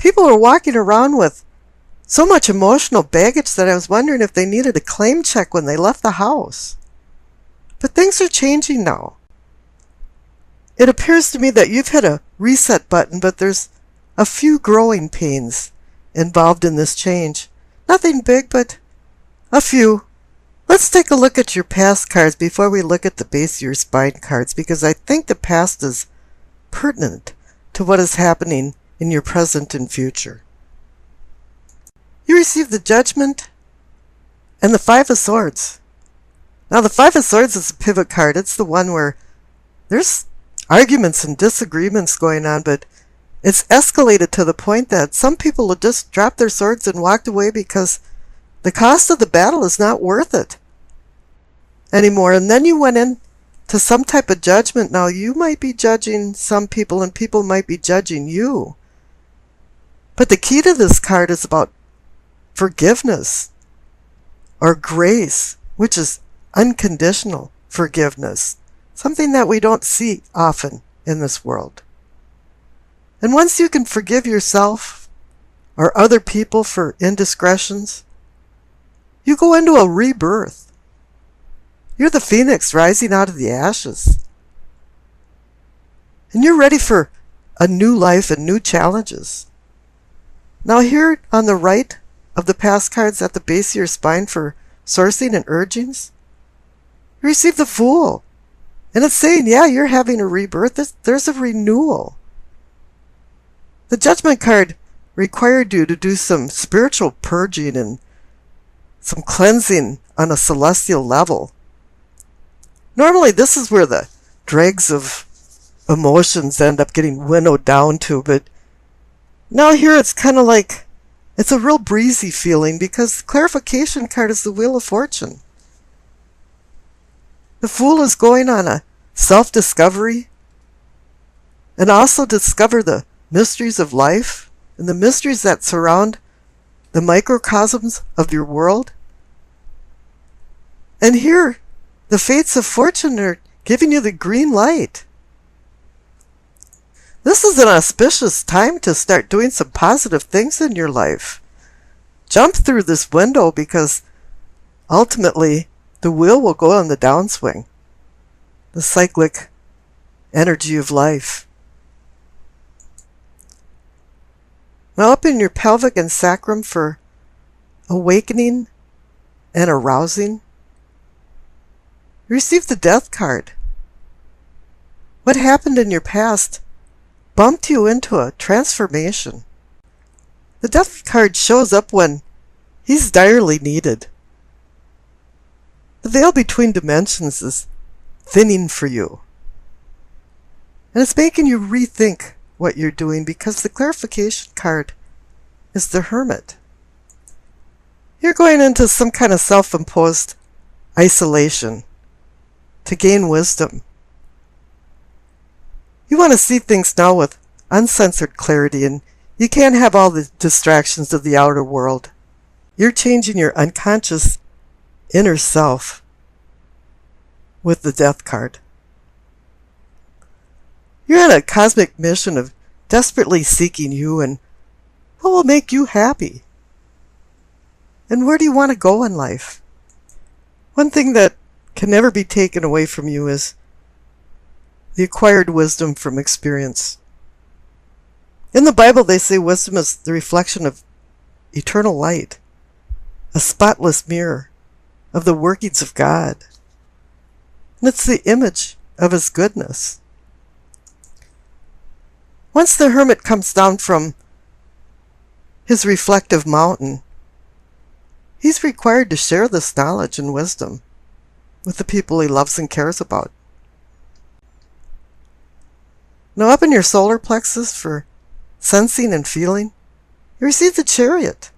People are walking around with so much emotional baggage that I was wondering if they needed a claim check when they left the house. But things are changing now. It appears to me that you've hit a reset button, but there's a few growing pains involved in this change. Nothing big, but a few. Let's take a look at your past cards before we look at the base of your spine cards, because I think the past is pertinent to what is happening in your present and future. You receive the Judgment and the Five of Swords. Now, the Five of Swords is a pivot card. It's the one where there's arguments and disagreements going on, but it's escalated to the point that some people will just drop their swords and walked away because the cost of the battle is not worth it anymore. And then you went into some type of judgment. Now, you might be judging some people and people might be judging you. But the key to this card is about forgiveness or grace, which is unconditional forgiveness, something that we don't see often in this world. And once you can forgive yourself or other people for indiscretions, you go into a rebirth. You're the phoenix rising out of the ashes. And you're ready for a new life and new challenges. Now here on the right of the past cards at the base of your spine for sourcing and urgings, you receive the Fool. And it's saying, yeah, you're having a rebirth. There's a renewal. The Judgment card required you to do some spiritual purging and some cleansing on a celestial level. Normally, this is where the dregs of emotions end up getting winnowed down to, but now here it's kind of like it's a real breezy feeling because the clarification card is the Wheel of Fortune. The Fool is going on a self-discovery and also discover the mysteries of life and the mysteries that surround the microcosms of your world. And here, the fates of fortune are giving you the green light. This is an auspicious time to start doing some positive things in your life. Jump through this window because ultimately the wheel will go on the downswing. The cyclic energy of life. Now up in your pelvic and sacrum for awakening and arousing, receive the Death card. What happened in your past bumped you into a transformation. The Death card shows up when he's direly needed. The veil between dimensions is thinning for you. And it's making you rethink what you're doing because the clarification card is the Hermit. You're going into some kind of self-imposed isolation to gain wisdom. You want to see things now with uncensored clarity, and you can't have all the distractions of the outer world. You're changing your unconscious inner self with the Death card. You're on a cosmic mission of desperately seeking you and what will make you happy. And where do you want to go in life? One thing that can never be taken away from you is the acquired wisdom from experience. In the Bible, they say wisdom is the reflection of eternal light, a spotless mirror of the workings of God. And it's the image of His goodness. Once the Hermit comes down from his reflective mountain, he's required to share this knowledge and wisdom with the people he loves and cares about. Now up in your solar plexus for sensing and feeling, you receive the Chariot.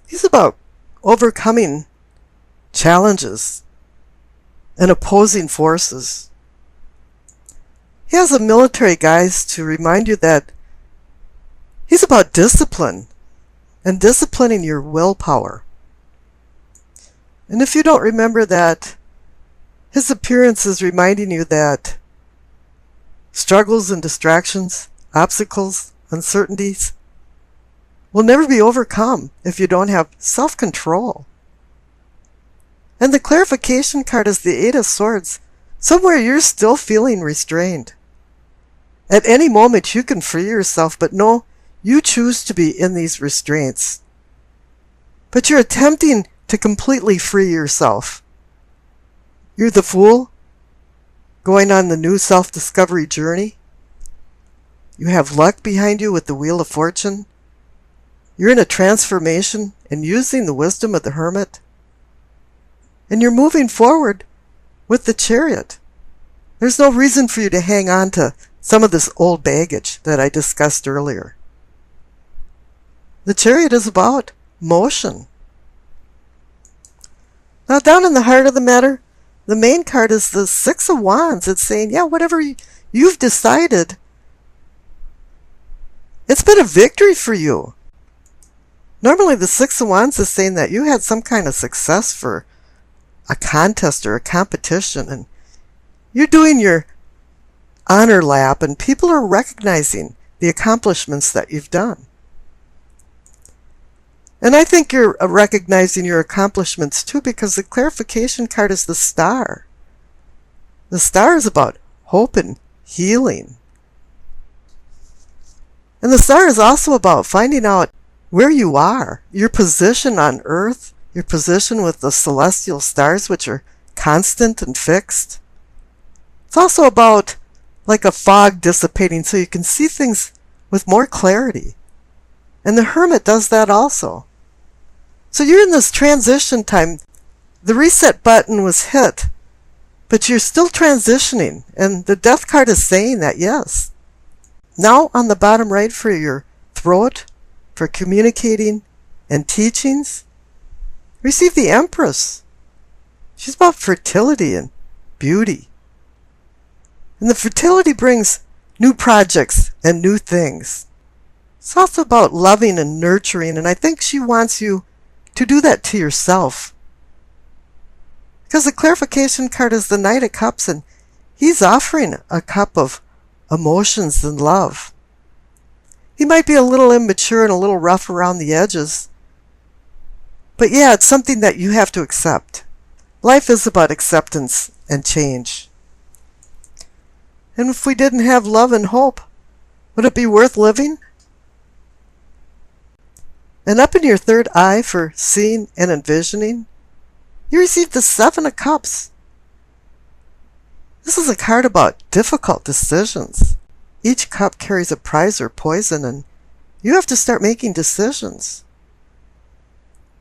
He's about overcoming challenges and opposing forces. He has a military guise to remind you that he's about discipline and disciplining your willpower. And if you don't remember that, his appearance is reminding you that struggles and distractions, obstacles, uncertainties will never be overcome if you don't have self-control. And the clarification card is the Eight of Swords. Somewhere you're still feeling restrained. At any moment you can free yourself, but no, you choose to be in these restraints. But you're attempting to completely free yourself. You're the Fool, going on the new self-discovery journey. You have luck behind you with the Wheel of Fortune. You're in a transformation and using the wisdom of the Hermit. And you're moving forward with the Chariot. There's no reason for you to hang on to some of this old baggage that I discussed earlier. The Chariot is about motion. Now, down in the heart of the matter, the main card is the Six of Wands. It's saying, yeah, whatever you've decided, it's been a victory for you. Normally, the Six of Wands is saying that you had some kind of success for a contest or a competition, and you're doing your honor lap, and people are recognizing the accomplishments that you've done. And I think you're recognizing your accomplishments too, because the clarification card is the Star. The Star is about hope and healing. And the Star is also about finding out where you are, your position on Earth, your position with the celestial stars, which are constant and fixed. It's also about like a fog dissipating so you can see things with more clarity. And the Hermit does that also. So you're in this transition time. The reset button was hit, but you're still transitioning. And the Death card is saying that, yes. Now on the bottom right for your throat, for communicating and teachings, receive the Empress. She's about fertility and beauty. And the fertility brings new projects and new things. It's also about loving and nurturing, and I think she wants you to do that to yourself. Because the clarification card is the Knight of Cups, and he's offering a cup of emotions and love. He might be a little immature and a little rough around the edges, but yeah, it's something that you have to accept. Life is about acceptance and change. And if we didn't have love and hope, would it be worth living? And up in your third eye for seeing and envisioning, you receive the Seven of Cups. This is a card about difficult decisions. Each cup carries a prize or poison, and you have to start making decisions.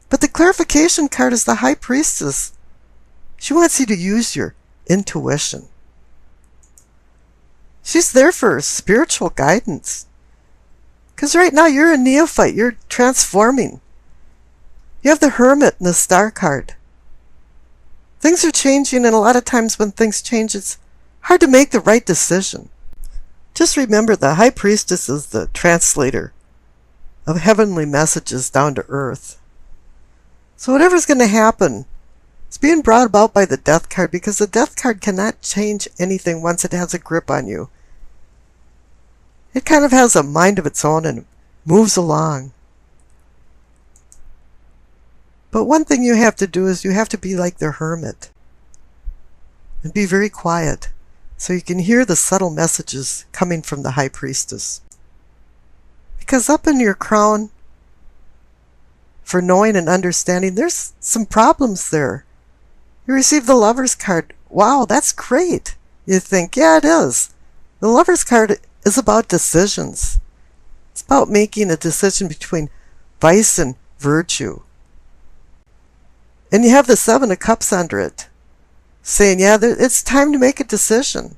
But the clarification card is the High Priestess. She wants you to use your intuition. She's there for spiritual guidance. Because right now you're a neophyte. You're transforming. You have the Hermit and the Star card. Things are changing, and a lot of times when things change, it's hard to make the right decision. Just remember, the High Priestess is the translator of heavenly messages down to earth. So whatever's going to happen, it's being brought about by the Death card, because the Death card cannot change anything once it has a grip on you. It kind of has a mind of its own and moves along. But one thing you have to do is you have to be like the Hermit and be very quiet so you can hear the subtle messages coming from the High Priestess. Because up in your crown, for knowing and understanding, there's some problems there. You receive the Lover's card. Wow, that's great. You think, yeah, it is. The Lover's card is about decisions. It's about making a decision between vice and virtue. And you have the Seven of Cups under it, saying, yeah, it's time to make a decision.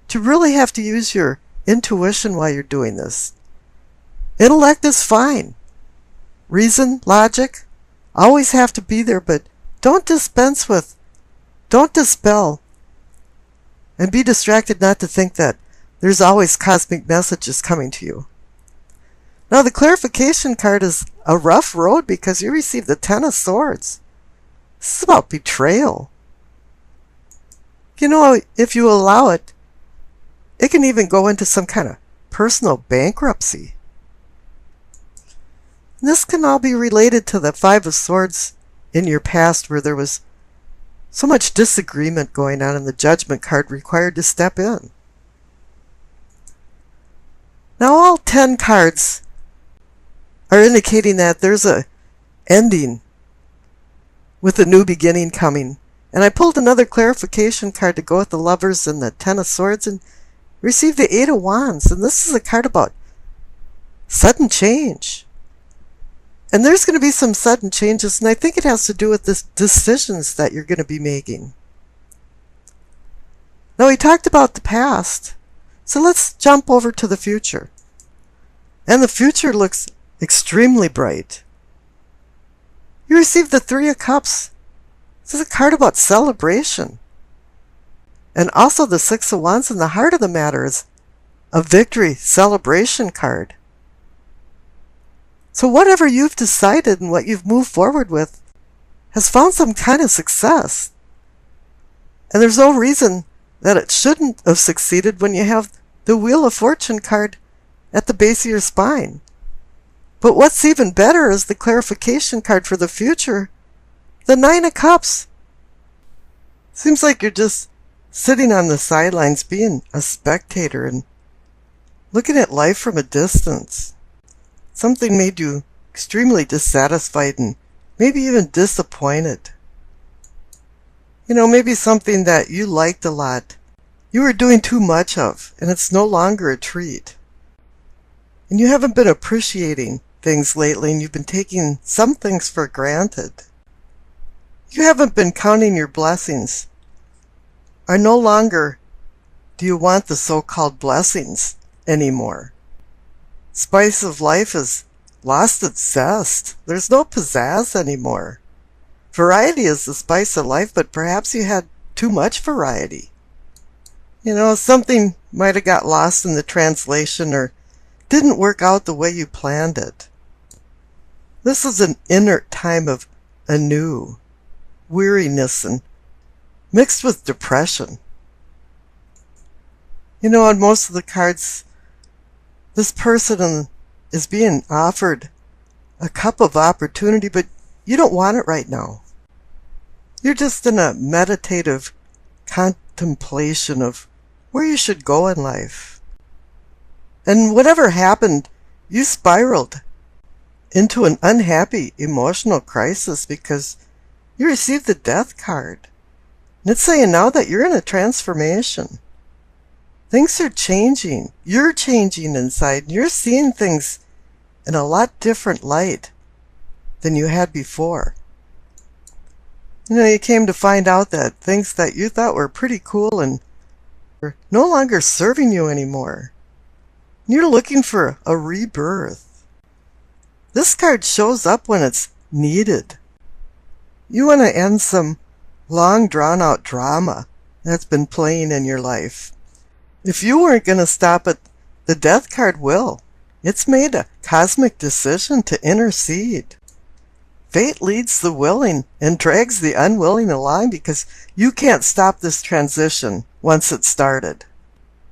To really have to use your intuition while you're doing this. Intellect is fine. Reason, logic, always have to be there, but don't dispense with, don't dispel, and be distracted not to think that there's always cosmic messages coming to you. Now the clarification card is a rough road because you receive the Ten of Swords. This is about betrayal. You know, if you allow it, it can even go into some kind of personal bankruptcy. And this can all be related to the Five of Swords in your past, where there was so much disagreement going on and the Judgment card required to step in. Now all 10 cards are indicating that there's a ending with a new beginning coming. And I pulled another clarification card to go with the Lovers and the Ten of Swords and received the Eight of Wands. And this is a card about sudden change. And there's going to be some sudden changes, and I think it has to do with the decisions that you're going to be making. Now, we talked about the past, so let's jump over to the future. And the future looks extremely bright. You received the Three of Cups. This is a card about celebration. And also the Six of Wands, and the heart of the matter is a victory celebration card. So whatever you've decided and what you've moved forward with has found some kind of success. And there's no reason that it shouldn't have succeeded when you have the Wheel of Fortune card at the base of your spine. But what's even better is the clarification card for the future, the Nine of Cups. Seems like you're just sitting on the sidelines being a spectator and looking at life from a distance. Something made you extremely dissatisfied and maybe even disappointed. You know, maybe something that you liked a lot, you were doing too much of, and it's no longer a treat. And you haven't been appreciating things lately, and you've been taking some things for granted. You haven't been counting your blessings. Or no longer do you want the so-called blessings anymore. Spice of life has lost its zest. There's no pizzazz anymore. Variety is the spice of life, but perhaps you had too much variety. You know, something might have got lost in the translation or didn't work out the way you planned it. This is an inner time of anew, weariness, and mixed with depression. You know, on most of the cards, this person is being offered a cup of opportunity, but you don't want it right now. You're just in a meditative contemplation of where you should go in life. And whatever happened, you spiraled into an unhappy emotional crisis because you received the Death card. And it's saying now that you're in a transformation. Things are changing. You're changing inside. And you're seeing things in a lot different light than you had before. You know, you came to find out that things that you thought were pretty cool and are no longer serving you anymore. You're looking for a rebirth. This card shows up when it's needed. You want to end some long drawn-out drama that's been playing in your life. If you weren't going to stop it, the Death card will. It's made a cosmic decision to intercede. Fate leads the willing and drags the unwilling along because you can't stop this transition once it's started.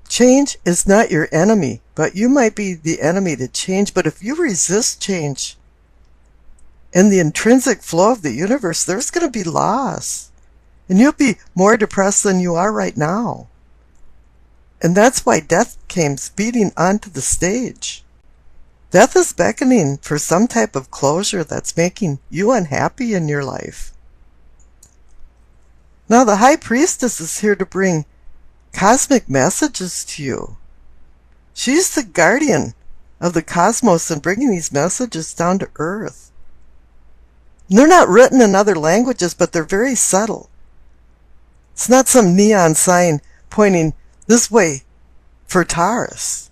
Change is not your enemy, but you might be the enemy to change. But if you resist change and the intrinsic flow of the universe, there's going to be loss. And you'll be more depressed than you are right now. And that's why death came speeding onto the stage. Death is beckoning for some type of closure that's making you unhappy in your life. Now the High Priestess is here to bring cosmic messages to you. She's the guardian of the cosmos and bringing these messages down to earth. And they're not written in other languages, but they're very subtle. It's not some neon sign pointing this way for Taurus.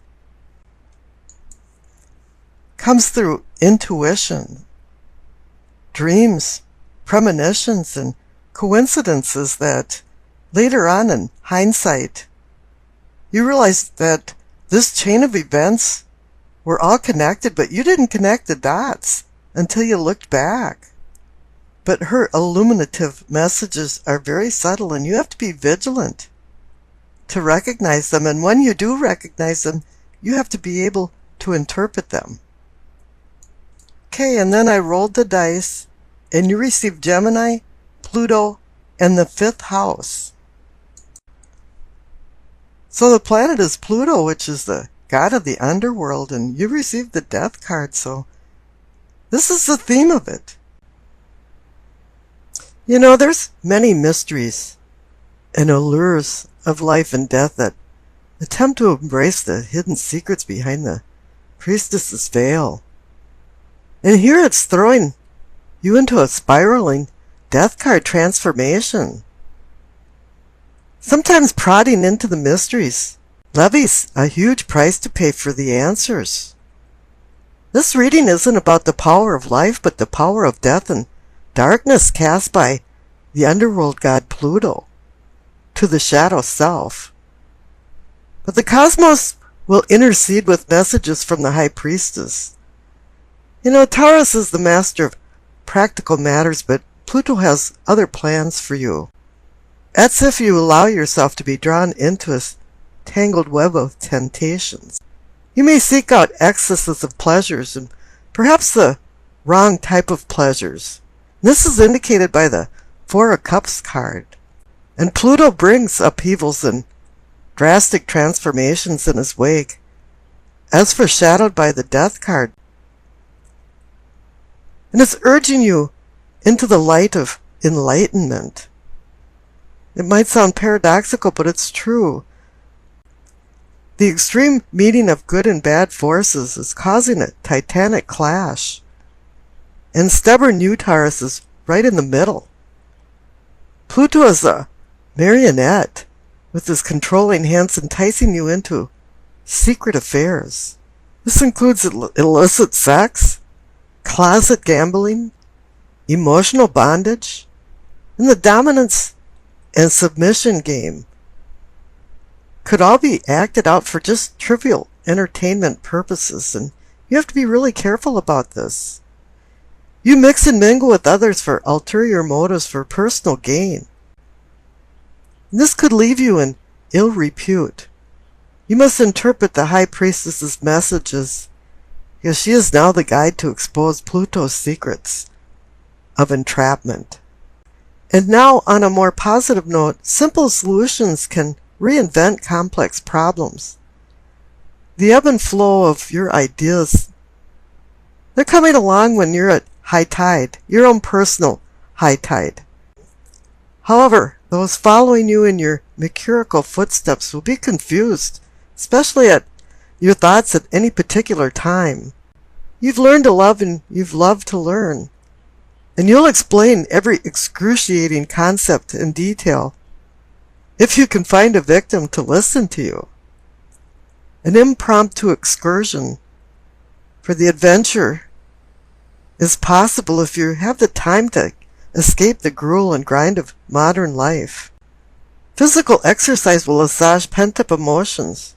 Comes through intuition, dreams, premonitions, and coincidences that later on in hindsight, you realize that this chain of events were all connected, but you didn't connect the dots until you looked back. But her illuminative messages are very subtle, and you have to be vigilant to recognize them. And when you do recognize them, you have to be able to interpret them. Okay, and then I rolled the dice, and you received Gemini, Pluto, and the 5th house. So the planet is Pluto, which is the god of the underworld, and you received the Death card, so this is the theme of it. You know, there's many mysteries and allures of life and death that attempt to embrace the hidden secrets behind the priestess's veil. And here it's throwing you into a spiraling Death card transformation. Sometimes prodding into the mysteries levies a huge price to pay for the answers. This reading isn't about the power of life, but the power of death and darkness cast by the underworld god Pluto to the shadow self. But the cosmos will intercede with messages from the high priestess. You know, Taurus is the master of practical matters, but Pluto has other plans for you. That's if you allow yourself to be drawn into a tangled web of temptations. You may seek out excesses of pleasures, and perhaps the wrong type of pleasures. This is indicated by the 4 of Cups card. And Pluto brings upheavals and drastic transformations in his wake, as foreshadowed by the Death card. And it's urging you into the light of enlightenment. It might sound paradoxical, but it's true. The extreme meeting of good and bad forces is causing a titanic clash. And stubborn you, Taurus, is right in the middle. Pluto is a marionette, with his controlling hands enticing you into secret affairs. This includes illicit sex, closet gambling, emotional bondage, and the dominance and submission game. Could all be acted out for just trivial entertainment purposes, and you have to be really careful about this. You mix and mingle with others for ulterior motives for personal gain. This could leave you in ill repute. You must interpret the High Priestess's messages, because she is now the guide to expose Pluto's secrets of entrapment. And now, on a more positive note, simple solutions can reinvent complex problems. The ebb and flow of your ideas, they're coming along when you're at high tide, your own personal high tide. However, those following you in your mercurial footsteps will be confused, especially at your thoughts at any particular time. You've learned to love and you've loved to learn. And you'll explain every excruciating concept in detail if you can find a victim to listen to you. An impromptu excursion for the adventure is possible if you have the time to escape the gruel and grind of modern life. Physical exercise will assuage pent-up emotions.